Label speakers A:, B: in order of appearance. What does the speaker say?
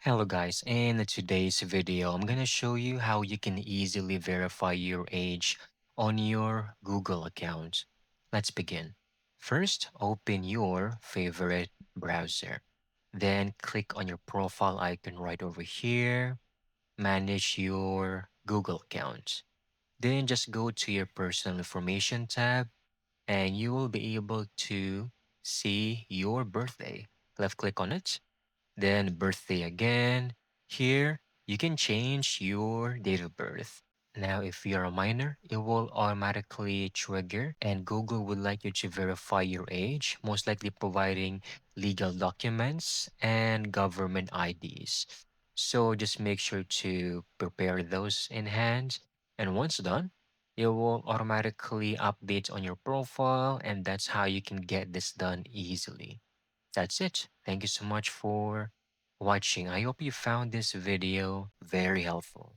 A: Hello guys, in today's video, I'm gonna show you how you can easily verify your age on your Google account. Let's begin. First, open your favorite browser. Then click on your profile icon right over here, manage your Google account. Then just go to your personal information tab and you will be able to see your birthday. Left click on it, then birthday again. Here, you can change your date of birth. Now, if you're a minor, it will automatically trigger and Google would like you to verify your age, most likely providing legal documents and government IDs. So just make sure to prepare those in hand. And once done, it will automatically update on your profile, and that's how you can get this done easily. That's it. Thank you so much for watching. I hope you found this video very helpful.